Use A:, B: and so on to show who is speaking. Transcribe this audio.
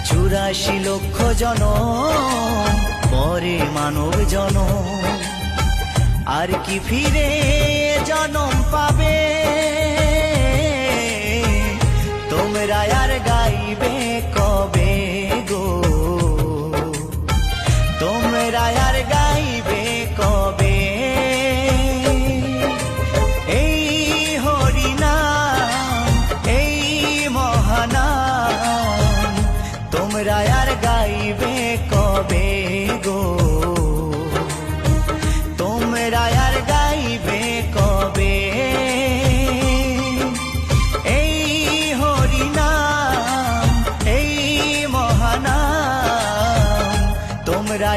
A: 84 লক্ষ জনম পরে মানব জনম, আর কি ফিরে জনম পাবে? তোমরা আর গাইবে কবে গো? তোমরা আর গাইবে কবে? এই হরিনাম, এই মহানাম, তোমরা আর গাইবে কবে গো? তোমরা আর গাইবে কবে? এই হরিনাম, এই মহানাম, তোমরা